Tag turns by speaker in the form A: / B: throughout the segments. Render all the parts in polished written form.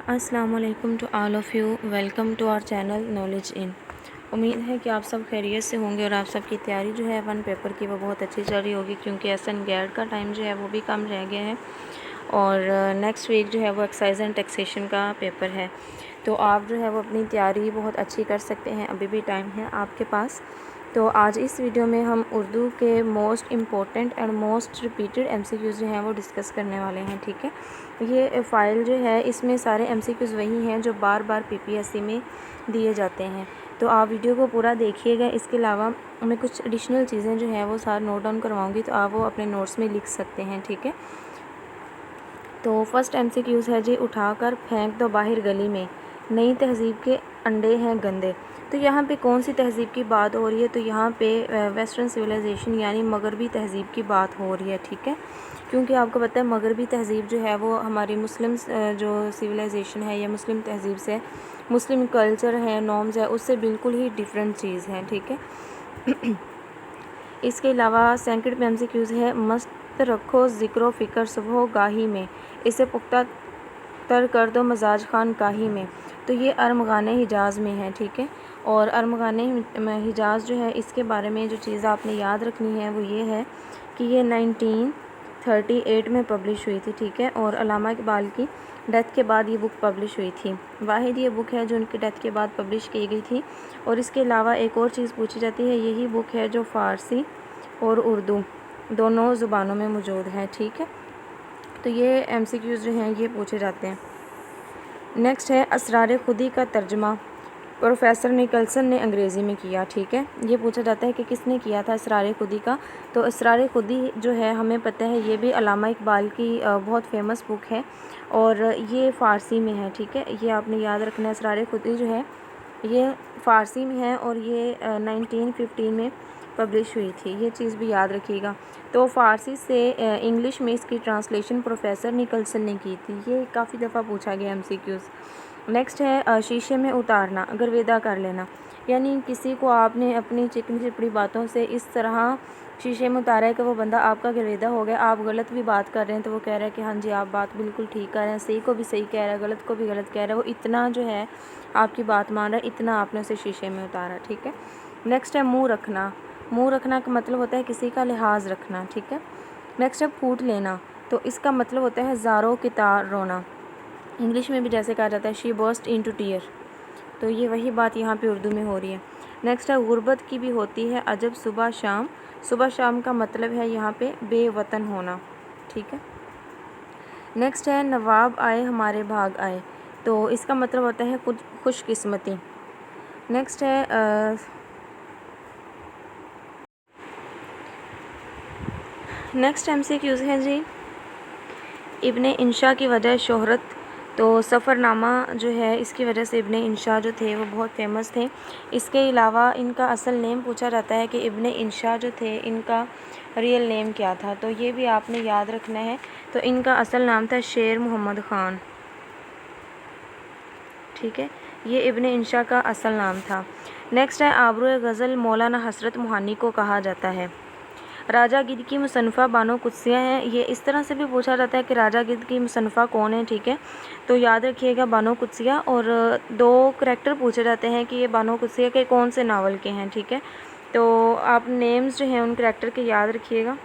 A: अस्सलाम वालेकुम to all of you. Welcome to our channel knowledge in. उम्मीद है कि आप सब खैरियत से होंगे और आप सब की तैयारी जो है वन पेपर की वो बहुत अच्छी चल रही होगी, क्योंकि एसन गैड का टाइम जो है वो भी कम रह गया है और नेक्स्ट वीक जो है वो एक्साइज एंड टैक्सेशन का पेपर है। तो आप जो है वो अपनी तैयारी बहुत अच्छी कर सकते हैं, अभी भी टाइम है आपके पास। तो आज इस वीडियो में हम उर्दू के most important and most repeated MCQs जो हैं वो डिस्कस करने वाले हैं। ठीक है, ये फ़ाइल जो है इसमें सारे एमसीक्यूज़ वही हैं जो बार बार पीपीएससी में दिए जाते हैं। तो आप वीडियो को पूरा देखिएगा। इसके अलावा मैं कुछ एडिशनल चीज़ें जो हैं वो सारा नोट डाउन करवाऊँगी, तो आप वो अपने नोट्स में लिख सकते हैं। ठीक है, तो फर्स्ट एमसीक्यूज़ है जी, उठाकर फेंक दो बाहर गली में, नई तहज़ीब के अंडे हैं गंदे। तो यहाँ पे कौन सी तहज़ीब की बात हो रही है? तो यहाँ पे वेस्टर्न सिविलाइजेशन यानी मगरबी तहज़ीब की बात हो रही है। ठीक है, क्योंकि आपको पता है मगरबी तहज़ीब जो है वो हमारी मुस्लिम जो सिविलाइजेशन है या मुस्लिम तहज़ीब से, मुस्लिम कल्चर है, नॉर्म्स है, उससे बिल्कुल ही डिफरेंट चीज़ है। ठीक है इसके अलावा सेकंड एमसीक्यूज़ है, मस्त रखो ज़िक्रो फ़िक्र सुबह गाही में, इसे पुख्ता तर कर दो मजाज खान काही में। तो ये अरमगाने हिजाज़ में है। ठीक है, और अरमगाने हिजाज़ जो है इसके बारे में जो चीज़ आपने याद रखनी है वो ये है कि ये 1938 में पब्लिश हुई थी। ठीक है, और अल्लामा इकबाल की डेथ के बाद ये बुक पब्लिश हुई थी। वाहिद ये बुक है जो उनकी डेथ के बाद पब्लिश की गई थी। और इसके अलावा एक और चीज़ पूछी जाती है, यही बुक है जो फ़ारसी और उर्दू दोनों ज़ुबानों में मौजूद है। ठीक है, तो ये एमसीक्यूज़ जो हैं ये पूछे जाते हैं। नेक्स्ट है, असरार खुदी का तर्जमा प्रोफेसर निकलसन ने अंग्रेज़ी में किया। ठीक है, ये पूछा जाता है कि किसने किया था असरार खुदी का। तो असरार खुदी जो है हमें पता है ये भी अल्लामा इकबाल की बहुत फेमस बुक है और ये फ़ारसी में है। ठीक है, ये आपने याद रखना है, असरार खुदी जो है ये फ़ारसी में है और ये 1915 में पब्लिश हुई थी। ये चीज़ भी याद रखिएगा। तो फ़ारसी से इंग्लिश में इसकी ट्रांसलेशन प्रोफेसर निकलसन ने की थी। ये काफ़ी दफ़ा पूछा गया एमसीक्यूज़। नेक्स्ट है, शीशे में उतारना, अगर विदा कर लेना, यानी किसी को आपने अपनी चिकनी चिपड़ी बातों से इस तरह शीशे में उतारा है कि वो बंदा आपका गिरविदा हो गया। आप गलत भी बात कर रहे हैं तो वो कह रहा है कि हाँ जी आप बात बिल्कुल ठीक कर रहे हैं, सही को भी सही कह रहा है, गलत को भी गलत कह रहा है। वो इतना जो है आपकी बात मान रहा है, इतना आपने उसे शीशे में उतारा। ठीक है, नेक्स्ट है, मुँह रखना। मुँह रखना का मतलब होता है किसी का लिहाज रखना। ठीक है, नेक्स्ट है, फूट लेना। तो इसका मतलब होता है ज़ारों की तार रोना। इंग्लिश में भी जैसे कहा जाता है शी बर्स्ट इनटू टीयर। तो ये वही बात यहाँ पे उर्दू में हो रही है। नेक्स्ट है, गुर्बत की भी होती है अजब सुबह शाम। सुबह शाम का मतलब है यहाँ पे बेवतन होना। ठीक है, नेक्स्ट है, नवाब आए हमारे भाग आए। तो इसका मतलब होता है कुछ खुशकिस्मती। नेक्स्ट है, नेक्स्ट एमसीक्यूज़ है जी, इब्ने इंशा की वजह शोहरत। तो सफ़रनामा जो है इसकी वजह से इब्ने इंशा जो थे वो बहुत फेमस थे। इसके अलावा इनका असल नेम पूछा जाता है कि इब्ने इंशा जो थे इनका रियल नेम क्या था। तो ये भी आपने याद रखना है। तो इनका असल नाम था शेर मोहम्मद ख़ान। ठीक है, ये इब्ने इंशा का असल नाम था। नेक्स्ट है, आबरू गज़ल मौलाना हसरत मोहानी को कहा जाता है। राजा गिद्ध की मुसन्फ़ा बानो कुदसिया हैं। ये इस तरह से भी पूछा जाता है कि राजा गिद्ध की मुसन्फ़ा कौन है। ठीक है, तो याद रखिएगा बानो कुदसिया। और दो करैक्टर पूछे जाते हैं कि ये बानो कुदसिया के कौन से नावल के हैं। ठीक है, तो आप नेम्स जो हैं उन करैक्टर के याद रखिएगा।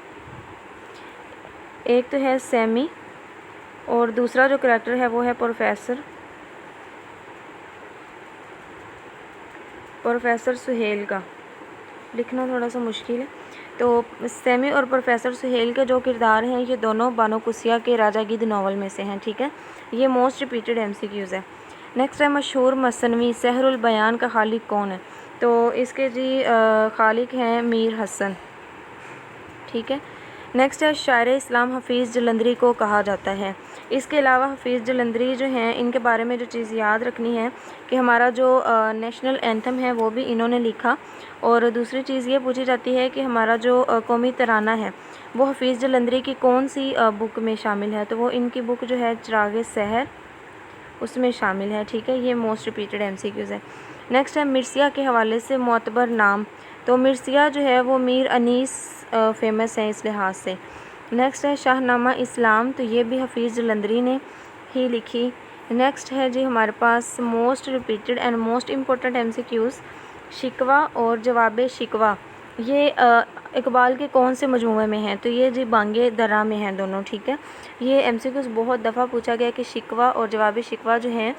A: एक तो है सैमी और दूसरा जो करैक्टर है वो है प्रोफेसर सुहेल का। लिखना थोड़ा सा मुश्किल है। तो सैमी और प्रोफेसर सुहेल के जो किरदार हैं ये दोनों बानो कुदसिया के राजा गिद्ध नावल में से हैं। ठीक है, ये मोस्ट रिपीटेड एमसीक्यूज़ है। नेक्स्ट है, मशहूर मसनवी सहरुल बयान का खालिक कौन है? तो इसके जी खालिक हैं मीर हसन। ठीक है, नेक्स्ट है, शायर इस्लाम हफीज़ जलंधरी को कहा जाता है। इसके अलावा हफीज़ जलंधरी जो हैं इनके बारे में जो चीज़ याद रखनी है कि हमारा जो नेशनल एंथम है वो भी इन्होंने लिखा। और दूसरी चीज़ ये पूछी जाती है कि हमारा जो कौमी तराना है वो हफीज़ जलंधरी की कौन सी बुक में शामिल है? तो वो इनकी बुक जो है चिराग सहर उसमें शामिल है। ठीक है, ये मोस्ट रिपीटेड एमसीक्यूज़ है। नेक्स्ट है, मिर्सिया के हवाले से मोतबर नाम। तो मिर्सिया जो है वो मीर अनीस फेमस है इस लिहाज से। नेक्स्ट है, शाहनामा इस्लाम। तो ये भी हफीज़ जलंधरी ने ही लिखी। नेक्स्ट है जी हमारे पास most repeated and most important MCQs, Shikwa और जवाब शिकवा। ये इकबाल के कौन से मजमूए में हैं? तो ये जी बांगे दरा में हैं दोनों, ठीक है। ये MCQs बहुत दफ़ा पूछा गया कि शिकवा और जवाब शिकवा जो हैं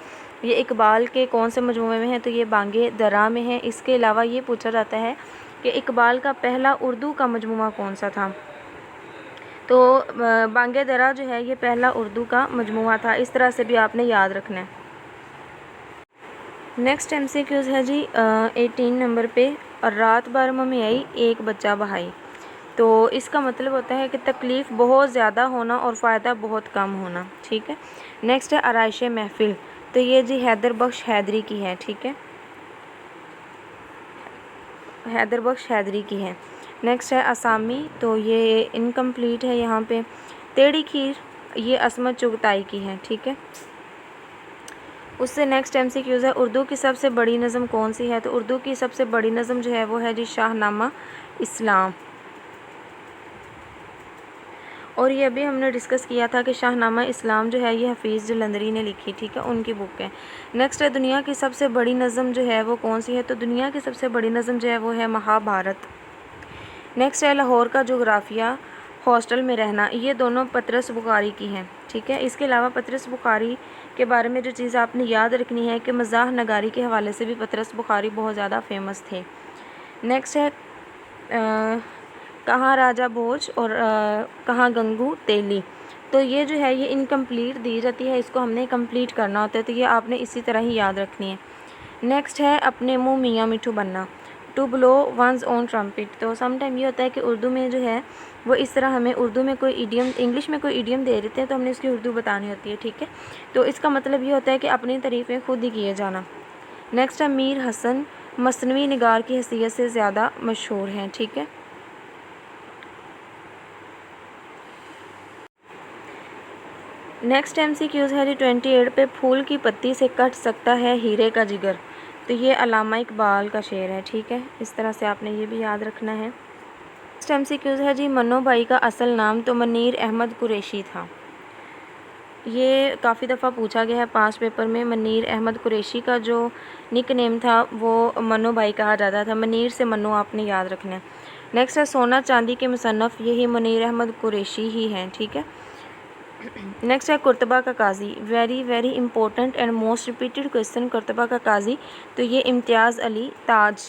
A: ये इकबाल के कौन से मजमूए में हैं? तो ये बांगे दरा में है। इसके अलावा ये पूछा जाता है कि इकबाल का पहला उर्दू का मजमूआ कौन सा था? तो बांगे दरा जो है ये पहला उर्दू का मजमूआ था। इस तरह से भी आपने याद रखना है। नेक्स्ट MCQs है जी 18 नंबर पे, और रात बार में आई एक बच्चा बहाई। तो इसका मतलब होता है कि तकलीफ़ बहुत ज़्यादा होना और फ़ायदा बहुत कम होना, ठीक है। नेक्स्ट है आराइश महफिल। तो ये जी हैदर बख्श हैदरी की है, ठीक है, हैदर बख्श हैदरी की है। नेक्स्ट है असामी। तो ये इनकम्प्लीट है यहाँ पे। टेढ़ी खीर ये असमत चुगताई की है, ठीक है। उससे नेक्स्ट MCQs है उर्दू की सबसे बड़ी नज़म कौन सी है? तो उर्दू की सबसे बड़ी नज़म जो है वो है जी शाहनामा इस्लाम। और ये अभी हमने डिस्कस किया था कि शाहनामा इस्लाम जो है ये हफीज़ जलंधरी ने लिखी, ठीक है, उनकी बुक है। नेक्स्ट है दुनिया की सबसे बड़ी नज़म जो है वो कौन सी है? तो दुनिया की सबसे बड़ी नज़म जो है वो है महाभारत। नेक्स्ट है लाहौर का जोग्राफिया, हॉस्टल में रहना। ये दोनों पतरस बुखारी की हैं, ठीक है। इसके अलावा पतरस बुखारी के बारे में जो चीज़ आपने याद रखनी है कि मज़ाह नगारी के हवाले से भी पतरस बुखारी बहुत ज़्यादा फेमस थे। नेक्स्ट है कहाँ राजा भोज और कहाँ गंगू तेली। तो ये जो है ये इनकम्प्लीट दी जाती है, इसको हमने कंप्लीट करना होता है, तो ये आपने इसी तरह ही याद रखनी है। नेक्स्ट है अपने मुँह मियाँ मिठू बनना, to blow one's own trumpet. तो समटाइम ये होता है कि उर्दू में जो है वो इस तरह हमें उर्दू में कोई इडियम, इंग्लिश में कोई इडियम दे देते हैं तो हमने उसकी उर्दू बतानी होती है, ठीक है। तो इसका मतलब ये होता है कि अपनी तारीफ़ें खुद ही किए जाना। नेक्स्ट है मीर हसन मसनवी निगार की हैसियत से ज़्यादा मशहूर हैं, ठीक है। नेक्स्ट MCQs है जी 28 पे, फूल की पत्ती से कट सकता है हीरे का जिगर। तो ये अल्लामा इकबाल का शेर है, ठीक है। इस तरह से आपने ये भी याद रखना है। नेक्स्ट MCQs है जी मन्नो भाई का असल नाम? तो मनीर अहमद कुरैशी था। ये काफ़ी दफ़ा पूछा गया है पास पेपर में। मनीर अहमद कुरैशी का जो निक नेम था वो मन्नो भाई कहा जाता था। मनीर से मन्नो आपने याद रखना है। नेक्स्ट है सोना चांदी के मुसन्नफ़, यही मनीर अहमद कुरैशी ही हैं, ठीक है। नेक्स्ट है कुर्तबा का Qazi, very very important and most repeated question, Qurtuba का काजी। तो ये इम्तियाज़ अली ताज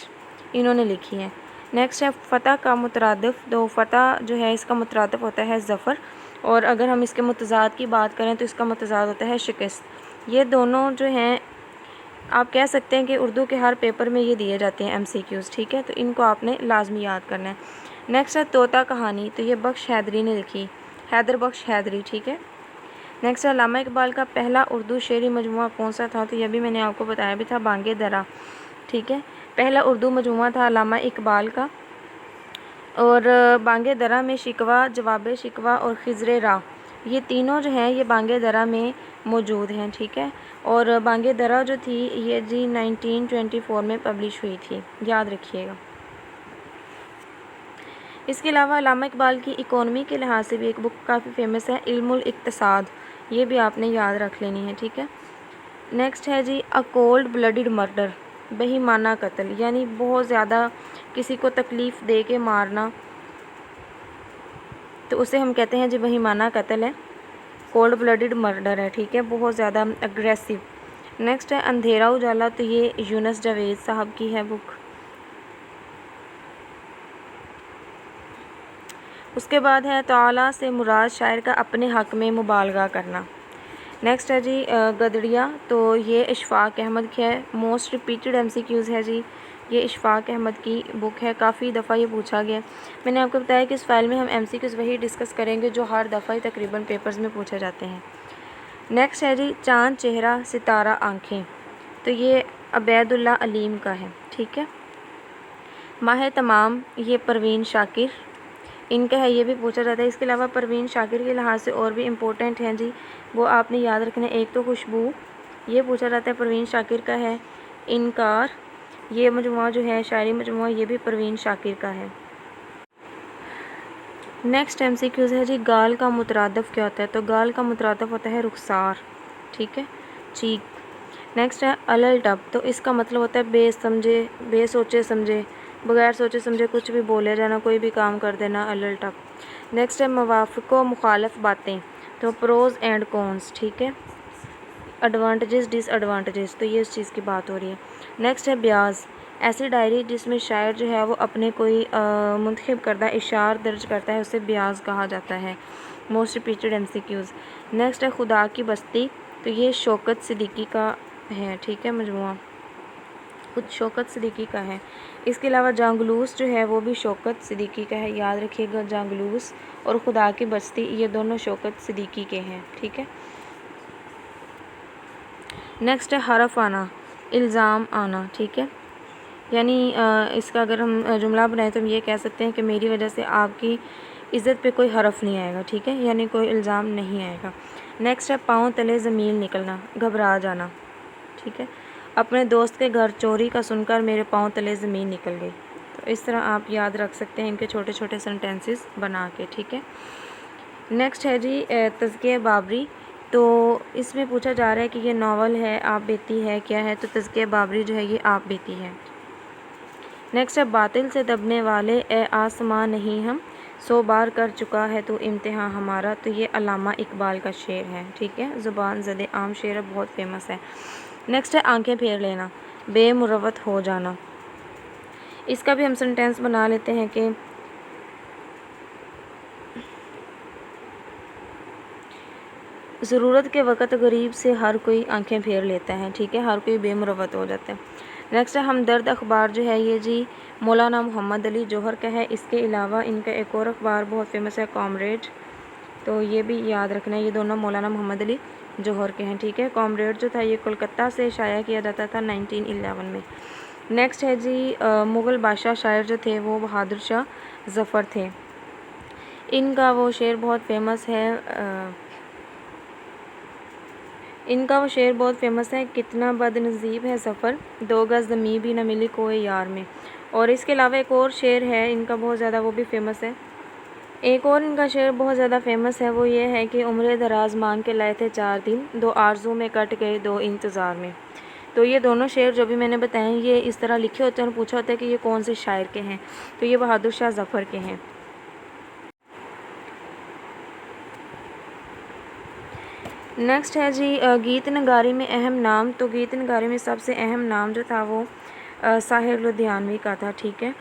A: इन्होंने लिखी है। नेक्स्ट है फ़तह का मुतरादिफ। तो फ़तह जो है इसका मुतरादिफ होता है ज़फ़र, और अगर हम इसके मुतज़ाद की बात करें तो इसका मुतज़ाद होता है शिकस्त। ये दोनों जो हैं आप कह सकते हैं कि उर्दू के हर पेपर में ये दिए जाते हैं MCQs, ठीक है। तो इनको आपने लाजमी याद करना है। नेक्स्ट है तोता कहानी। तो ये बख्श हैदरी ने लिखी, हैदर बख्श हैदरी, ठीक है। नेक्स्ट है अल्लामा इकबाल का पहला उर्दू शेरी मजमूआ कौन सा था? तो ये भी मैंने आपको बताया भी था, बांगे दरा, ठीक है। पहला उर्दू मजमूआ था अल्लामा इकबाल का, और बांगे दरा में शिकवा, जवाब शिकवा और खिज़र रा, ये तीनों जो हैं ये बांगे दरा में मौजूद हैं, ठीक है। और बांगे दरा जो थी ये जी 1924 में पब्लिश हुई थी, याद रखिएगा। इसके अलावा अल्लामा इकबाल की इकोनॉमी के लिहाज से भी एक बुक काफ़ी फेमस है, इल्मुल इक्तिसाद, ये भी आपने याद रख लेनी है, ठीक है। नेक्स्ट है जी अ कोल्ड ब्लडेड मर्डर, बेईमाना कत्ल, यानी बहुत ज़्यादा किसी को तकलीफ़ दे के मारना, तो उसे हम कहते हैं जी बेईमाना कत्ल है, कोल्ड ब्लडेड मर्डर है, ठीक है, बहुत ज़्यादा अग्रेसिव। नेक्स्ट है अंधेरा उजाला। तो ये यूनुस जावेद साहब की है बुक। उसके बाद है तआला से मुराद शायर का अपने हक़ में मुबालगा करना। नेक्स्ट है जी गदड़िया। तो ये इशफ़ाक़ अहमद की है, मोस्ट रिपीटेड MCQs है जी, ये इशफ़ाक़ अहमद की बुक है, काफ़ी दफ़ा ये पूछा गया। मैंने आपको बताया कि इस फाइल में हम MCQs वही डिस्कस करेंगे जो हर दफ़ा ही तकरीबन पेपर्स में पूछे जाते हैं। नेक्स्ट है जी चाँद चेहरा सितारा आँखें। तो ये अबैदुल्ला अलीम का है, ठीक है। माह तमाम, ये परवीन शाकिर इनका है, ये भी पूछा जाता है। इसके अलावा परवीन शाकिर के लिहाज से और भी इम्पोर्टेंट हैं जी, वो आपने याद रखना है। एक तो खुशबू, ये पूछा जाता है, परवीन शाकिर का है। इनकार, ये मजमुआ जो है शायरी मजमुआ, ये भी परवीन शाकिर का है। नेक्स्ट MCQs है जी गाल का मुतरादफ क्या होता है? तो गाल का मुतरादफ होता है रुखसार, ठीक है। चीक। नेक्स्ट है अलल टप, तो इसका मतलब होता है बेसमझे, बेसोचे समझे, बगैर सोचे समझे कुछ भी बोले जाना, कोई भी काम कर देना, अलल टप। नेक्स्ट है मवाफ़िक़ व मुखालिफ बातें, तो प्रोज एंड कॉन्स, ठीक है, एडवांटेजेस डिसएडवांटेजेस, तो ये इस चीज़ की बात हो रही है। नेक्स्ट है ब्याज, ऐसी डायरी जिसमें शायर जो है वो अपने कोई मुंतखब करदा इशार दर्ज करता है, उसे ब्याज कहा जाता है। Most repeated MCQs। नेक्स्ट है खुदा की बस्ती, तो ये शौकत सिद्दीकी का है, ठीक है, मजमुआ खुद शौकत सिद्दीकी का है। इसके अलावा जांगलूस जो है वो भी शौकत सिद्दीकी का है, याद रखिएगा, जांगलूस और खुदा की बस्ती ये दोनों शौकत सिद्दीकी के हैं, ठीक है। नेक्स्ट है हरफ आना, इल्ज़ाम आना, ठीक है, यानी इसका अगर हम जुमला बनाएं तो हम ये कह सकते हैं कि मेरी वजह से आपकी इज़्ज़त पे कोई हरफ नहीं आएगा, ठीक है, यानी कोई इल्ज़ाम नहीं आएगा। नेक्स्ट है पाँव तले ज़मीन निकलना, घबरा जाना, ठीक है, अपने दोस्त के घर चोरी का सुनकर मेरे पाँव तले ज़मीन निकल गई। तो इस तरह आप याद रख सकते हैं इनके छोटे छोटे सेंटेंसेस बना के, ठीक है। नेक्स्ट है जी तज़किया बाबरी, तो इसमें पूछा जा रहा है कि ये नावल है, आप बीती है, क्या है, तो तज़किया बाबरी जो है ये आप बीती है। नेक्स्ट है बातिल से दबने वाले ए आसमां नहीं हम, 100 बार कर चुका है तो इम्तिहान हमारा, तो ये अल्लामा इकबाल का शेर है, ठीक है, ज़ुबान ज़दे आम शेर है, बहुत फेमस है। नेक्स्ट है आंखें फेर लेना, बेमुरवत हो जाना, इसका भी हम सेंटेंस बना लेते हैं कि ज़रूरत के वक़्त गरीब से हर कोई आंखें फेर लेता है, ठीक है, हर कोई बेमुरवत हो जाता है। नेक्स्ट है हमदर्द अखबार जो है ये जी मौलाना मोहम्मद अली जौहर का है। इसके अलावा इनका एक और अखबार बहुत फेमस है कॉमरेड, तो ये भी याद रखना है, ये दोनों मौलाना मोहम्मद अली जौहर के हैं, ठीक है। कॉमरेड जो था ये कोलकाता से शाया किया जाता था 1911 में। नेक्स्ट है जी मुग़ल बादशाह शायर जो थे वो बहादुर शाह ज़फ़र थे। इनका वो शेर बहुत फेमस है, कितना बदनसीब है सफ़र, 2 गज़ ज़मीं भी न मिली कोई यार में। और इसके अलावा एक और शेर है इनका बहुत ज़्यादा, वो भी फेमस है, एक और इनका शेर बहुत ज़्यादा फेमस है, वो ये है कि उम्र दराज मांग के लाए थे 4 दिन, 2 आरज़ू में कट गए 2 इंतज़ार में। तो ये दोनों शेर जो भी मैंने बताए ये इस तरह लिखे होते हैं और पूछा होता है कि ये कौन से शायर के हैं, तो ये बहादुर शाह ज़फ़र के हैं। नेक्स्ट है जी गीत नगारी में अहम नाम, तो गीत नगारी में सबसे अहम नाम जो था वो साहिर लुधियानवी का था, ठीक है,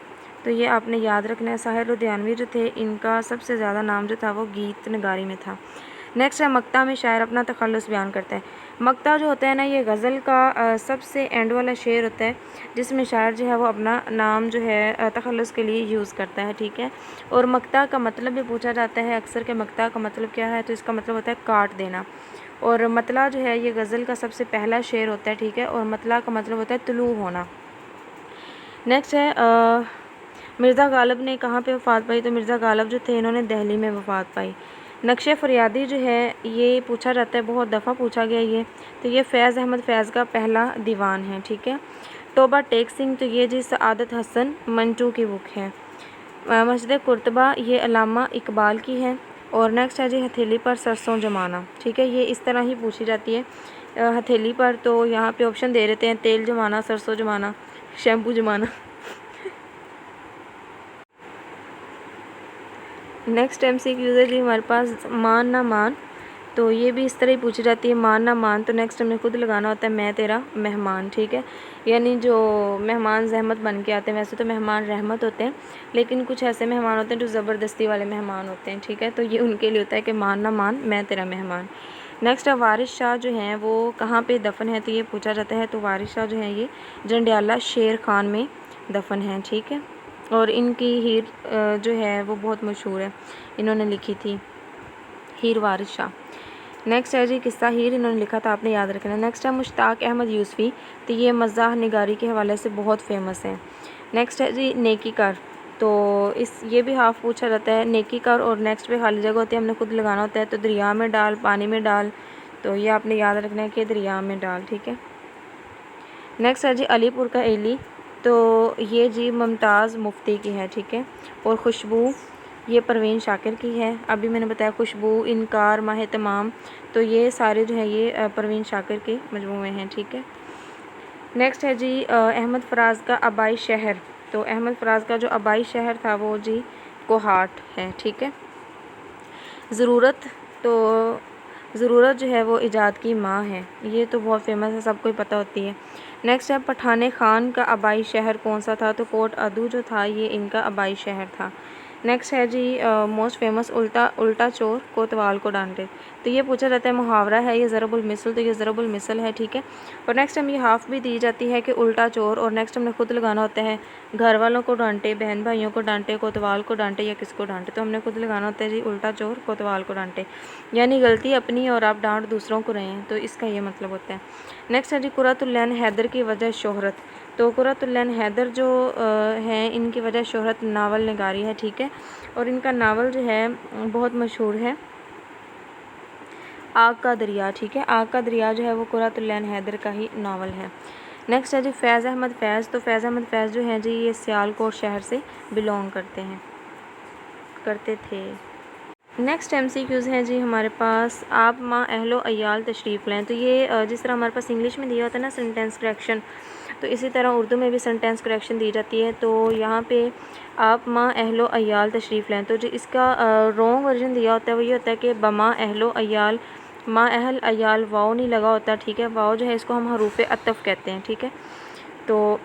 A: तो ये आपने याद रखना है, साहिर लुधियानवी जो थे इनका सबसे ज़्यादा नाम जो था वो गीत नगारी में था। नेक्स्ट है मक्ता में शायर अपना तखल्लुस बयान करता है। मक्ता जो होता है ना ये गज़ल का सबसे एंड वाला शेर होता है जिसमें शायर जो है वो अपना नाम जो है तखल्लुस के लिए यूज़ करता है, ठीक है। और मक्ता का मतलब भी पूछा जाता है अक्सर कि मक्ता का मतलब क्या है, तो इसका मतलब होता है काट देना। और मतला जो है ये गज़ल का सबसे पहला शेर होता है, ठीक है, और मतला का मतलब होता है तुलू होना। नेक्स्ट है मिर्ज़ा गालिब ने कहाँ पे वफ़ात पाई, तो मिर्ज़ा गालिब जो थे इन्होंने दिल्ली में वफ़ात पाई। नक्श फरियादी जो है ये पूछा जाता है, बहुत दफ़ा पूछा गया ये, तो ये फ़ैज़ अहमद फ़ैज़ का पहला दीवान है, ठीक है। तोबा टेक सिंह, तो ये जी सआदत हसन मंटू की बुक है। मस्जिद कुर्तबा ये अल्लामा इकबाल की है। और नेक्स्ट है जी हथेली पर सरसों जमाना, ठीक है, ये इस तरह ही पूछी जाती है हथेली पर, तो यहाँ पे ऑप्शन दे देते हैं तेल जमाना, सरसों जमाना, शैम्पू जमाना। नेक्स्ट MCQ है जी हमारे पास मान ना मान, तो ये भी इस तरह ही पूछी जाती है मान ना मान, तो नेक्स्ट हमें खुद लगाना होता है मैं तेरा मेहमान, ठीक है, यानी जो मेहमान जहमत बन के आते हैं, वैसे तो मेहमान रहमत होते हैं लेकिन कुछ ऐसे मेहमान होते हैं जो ज़बरदस्ती वाले मेहमान होते हैं, ठीक है, तो ये उनके लिए होता है कि मान ना मान मैं तेरा मेहमान। नेक्स्ट है वारिस शाह जो हैं वो कहाँ पे दफन है, तो ये पूछा जाता है, तो वारिस शाह जो हैं ये जंडियाला शेर खान में दफन हैं, ठीक है। और इनकी हीर जो है वो बहुत मशहूर है, इन्होंने लिखी थी हीर वारिस शाह। नेक्स्ट है जी किस्सा हीर, इन्होंने लिखा था, आपने याद रखना। नेक्स्ट है मुश्ताक अहमद यूसुफ़ी, तो ये मज़ाह निगारी के हवाले से बहुत फेमस है। नेक्स्ट है जी नेकी कर, तो ये भी हाफ पूछा जाता है नेकी कर, और नेक्स्ट पे खाली जगह होती है, हमने खुद लगाना होता है, तो दरिया में डाल पानी में डाल, तो ये आपने याद रखना है कि दरिया में डाल, ठीक है। नेक्स्ट है जी अलीपुर का एली, तो ये जी मुमताज़ मुफ्ती की है, ठीक है। और खुशबू ये परवीन शाकिर की है। अभी मैंने बताया खुशबू, इनकार, माह तमाम, तो ये सारे जो है ये परवीन शाकिर के मजमूए हैं, ठीक है। नेक्स्ट है जी अहमद फराज का आबाई शहर। तो अहमद फराज का जो आबाई शहर था वो जी कोहाट है, ठीक है। ज़रूरत, तो ज़रूरत जो है वो ईजाद की माँ है, ये तो बहुत फेमस है, सबको ही पता होती है। नेक्स्ट है पठाने खान का आबाई शहर कौन सा था? तो कोट अदू जो था ये इनका आबाई शहर था। नेक्स्ट है जी मोस्ट फेमस उल्टा चोर कोतवाल को डांटे। तो ये पूछा जाता है मुहावरा है ये ज़रबुल मिसल, तो ये ज़रबुल मिसल है, ठीक है। और नेक्स्ट टाइम ये हाफ भी दी जाती है कि उल्टा चोर, और नेक्स्ट हमने खुद लगाना होता है घर वालों को डांटे, बहन भाइयों को डांटे, कोतवाल को डांटे या किसको डांटे, तो हमने खुद लगाना होता है जी उल्टा चोर कोतवाल को डांटे, यानी गलती अपनी और आप डांट दूसरों को रहे हैं, तो इसका ये मतलब होता है। नेक्स्ट है जी कुर्रतुल-ऐन हैदर की वजह शोहरत। तो कुर्रतुल-ऐन हैदर जो हैं इनकी वजह शोहरत नावल निगारी है, ठीक है। और इनका नावल जो है बहुत मशहूर है, आग का दरिया, ठीक है। आग का दरिया जो है वो कुर्रतुल-ऐन हैदर का ही नावल है। नेक्स्ट है जी फैज़ अहमद फैज़। तो फैज़ अहमद फैज़ जो हैं जी ये सियालकोट शहर से बिलोंग करते थे। नेक्स्ट MCQs हैं जी हमारे पास, आप माँ अहलो अयाल तशरीफ़ लें। तो ये जिस तरह हमारे पास इंग्लिश में दिया होता है ना सेंटेंस करेक्शन, तो इसी तरह उर्दू में भी सेंटेंस करेक्शन दी जाती है। तो यहाँ पे आप माँ अहलो अयाल तशरीफ़ लें, तो जो इसका रॉन्ग वर्जन दिया होता है वो ये होता है कि बमा अहलो अयाल, माँ अहल अयाल वाव नहीं लगा होता, ठीक है। वाव जो है इसको हम हरूफ अतफ़ कहते हैं, ठीक है। तो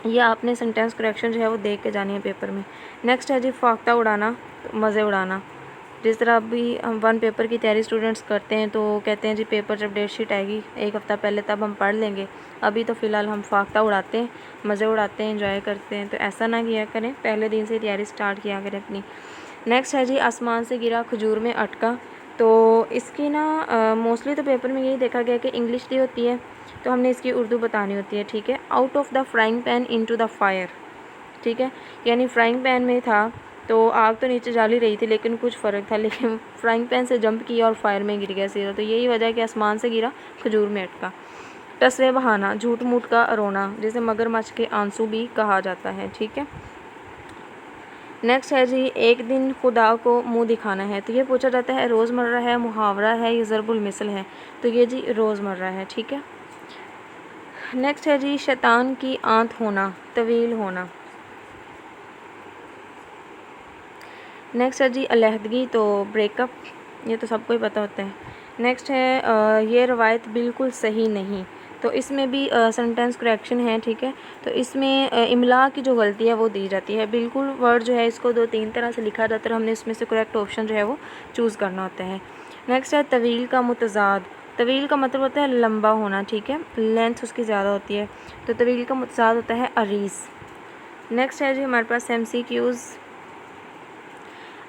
A: ये आपने सेंटेंस करेक्शन जो है वो देख के जानी है पेपर में। नेक्स्ट है जी फाख्ता उड़ाना, मज़े उड़ाना। जिस तरह अभी हम वन पेपर की तैयारी स्टूडेंट्स करते हैं तो कहते हैं जी पेपर जब डेट शीट आएगी एक हफ़्ता पहले तब हम पढ़ लेंगे, अभी तो फ़िलहाल हम फाख्ता उड़ाते हैं, मज़े उड़ाते हैं, एंजॉय करते हैं। तो ऐसा ना किया करें, पहले दिन से तैयारी स्टार्ट किया करें अपनी। नेक्स्ट है जी आसमान से गिरा खजूर में अटका। तो इसकी ना मोस्टली तो पेपर में यही देखा गया कि इंग्लिश दी होती है तो हमने इसकी उर्दू बतानी होती है, ठीक है। Out of the frying pan into the fire, ठीक है। यानी फ्राइंग पैन में था तो आग तो नीचे जल ही रही थी लेकिन कुछ फ़र्क था, लेकिन फ्राइंग पैन से जंप किया और फायर में गिर गया सीधा, तो यही वजह है कि आसमान से गिरा खजूर में अटका। टसरे बहाना, झूठ मूठ का रोना, जिसे मगरमच्छ के आंसू भी कहा जाता है, ठीक है। नेक्स्ट है जी एक दिन खुदा को मुंह दिखाना है। तो ये पूछा जाता है रोज़मर्रा है, मुहावरा है, ये ज़रबुल मिसल है। तो ये जी रोज़मर्रा है, ठीक है। नेक्स्ट है जी शैतान की आंत होना, तवील होना। नेक्स्ट है जी अलहदगी, तो ब्रेकअप, ये तो सबको ही पता होता है। नेक्स्ट है ये रवायत बिल्कुल सही नहीं। तो इसमें भी सेंटेंस करेक्शन है, ठीक है। तो इसमें इमला की जो गलती है वो दी जाती है। बिल्कुल वर्ड जो है इसको 2-3 तरह से लिखा जाता है, हमने इसमें से करेक्ट ऑप्शन जो है वो चूज़ करना होता है। नेक्स्ट है तवील का मुतज़ाद। तवील का मतलब होता है लंबा होना, ठीक है, लेंथ उसकी ज़्यादा होती है, तो तवील का मुतज़ाद होता है अरीस। नेक्स्ट है जी हमारे पास MCQs,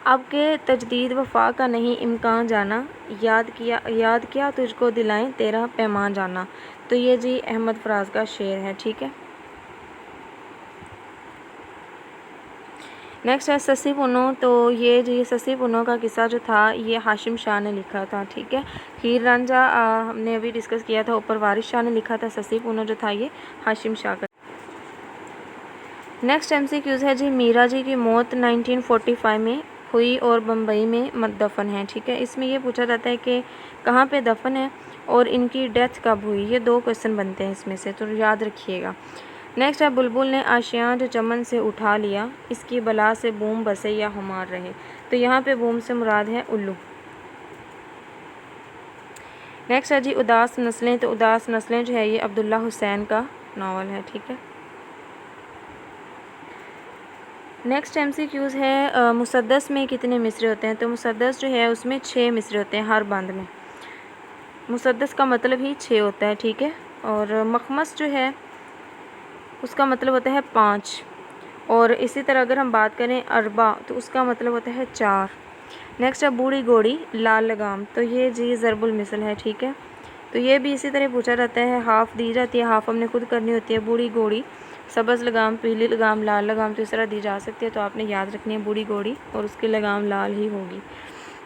A: अब के तजदीद वफ़ा का नहीं इम्कान जाना, याद किया तुझको दिलाएं तेरा पैमान जाना। तो ये जी अहमद फराज का शेर है, ठीक है। नेक्स्ट है ससी पुनो। तो ये जी ससी पुनो का किस्सा जो था ये हाशिम शाह ने लिखा था, ठीक है। हीर रांझा हमने अभी डिस्कस किया था, ऊपर वारिस शाह ने लिखा था, ससी पुनो जो था ये हाशिम शाह का। नेक्स्ट MCQs है जी मीरा जी की मौत 1945 में हुई और बम्बई में मत दफन है, ठीक है। इसमें ये पूछा जाता है कि कहाँ पे दफन है और इनकी डेथ कब हुई, ये 2 क्वेश्चन बनते हैं इसमें से, तो याद रखिएगा। नेक्स्ट है बुलबुल ने आशियाँ जो चमन से उठा लिया, इसकी बला से बूम बसे या हुमार रहे। तो यहाँ पे बूम से मुराद है उल्लू। नेक्स्ट है जी उदास नस्लें। तो उदास नस्लें जो है ये अब्दुल्ला हुसैन का नावल है, ठीक है। नेक्स्ट MCQs है मुसद्दस में कितने मिसरे होते हैं। तो मुसद्दस जो है उसमें 6 मिसरे होते हैं हर बंद में, मुसद्दस का मतलब ही 6 होता है, ठीक है। और मखमस जो है उसका मतलब होता है 5, और इसी तरह अगर हम बात करें अरबा तो उसका मतलब होता है 4। नेक्स्ट है बूढ़ी घोड़ी लाल लगाम। तो ये जी ज़रबुल मिसल है, ठीक है। तो ये भी इसी तरह पूछा जाता है, हाफ़ दी जाती है, हाफ़ हमने खुद करनी होती है। बूढ़ी घोड़ी, सब्ज़ लगाम, पीली लगाम, लाल लगाम, तो इस तरह दी जा सकती है, तो आपने याद रखनी है बूढ़ी घोड़ी और उसकी लगाम लाल ही होगी।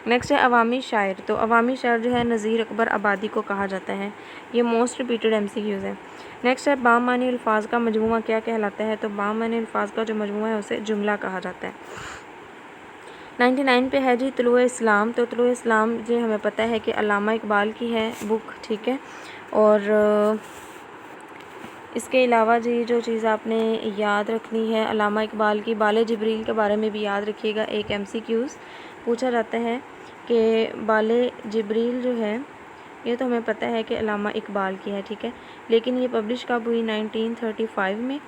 A: नेक्स्ट है अवामी शायर। तो अवामी शायर जो है नज़ीर अकबर आबादी को कहा जाता है, ये मोस्ट रिपीटेड MCQs है। नेक्स्ट है बामानी अल्फाज का मजमूआ क्या कहलाता है। तो बामानी अल्फाज का जो मजमूआ है उसे जुमला कहा जाता है। 99 पे है जी तुलुए इस्लाम। तो तुलुए इस्लाम जो हमें पता है कि अल्लामा इकबाल की है बुक, ठीक है। और इसके अलावा जी जो चीज़ आपने याद रखनी है अल्लामा इकबाल की बाले जिब्रील के बारे में भी याद रखिएगा। एक MCQs पूछा जाता है कि बाले जिब्रील जो है ये तो हमें पता है कि अल्लामा इकबाल की है, ठीक है, लेकिन ये पब्लिश कब हुई? 1935 में।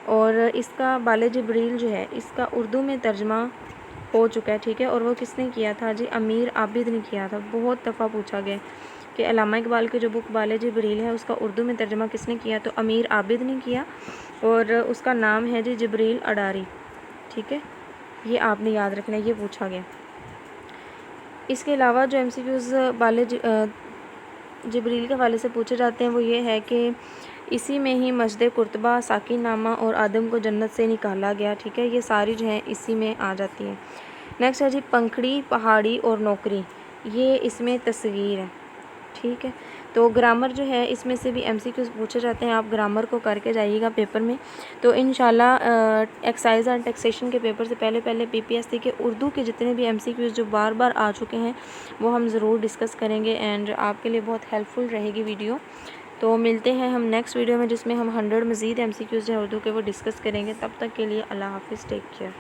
A: और इसका बाले जिब्रील जो है इसका उर्दू में तर्जमा हो चुका है, ठीक है। और वो किसने किया था जी? अमीर आबिद ने किया था। बहुत दफ़ा पूछा गया कि अल्लामा इकबाल की जो बुक बाले जिब्रील है उसका उर्दू में तर्जमा किसने किया? तो अमीर आबिद ने किया और उसका नाम है जी जिब्रील अडारी, ठीक है। ये आपने याद रखना है, ये पूछा गया। इसके अलावा जो MCQs बाले जिब्रील के हवाले से पूछे जाते हैं वो ये है कि इसी में ही मस्जिद कुर्तबा, साकिन नामा और आदम को जन्नत से निकाला गया, ठीक है। ये सारी जो हैं इसी में आ जाती हैं। नेक्स्ट है जी पंखड़ी, पहाड़ी और नौकरी, ये इसमें तस्वीर है, ठीक है। तो ग्रामर जो है इसमें से भी MCQs पूछे जाते हैं, आप ग्रामर को करके जाइएगा पेपर में। तो इंशाल्लाह एक्साइज एंड टैक्सेशन के पेपर से पहले पहले PPSC के उर्दू के जितने भी MCQs जो बार बार आ चुके हैं वो हम ज़रूर डिस्कस करेंगे एंड आपके लिए बहुत हेल्पफुल रहेगी वीडियो। तो मिलते हैं हम नेक्स्ट वीडियो में जिसमें हम 100 मज़ीद MCQs जो है उर्दू के वो डिस्कस करेंगे। तब तक के लिए अल्लाह हाफ़िज़, टेक केयर।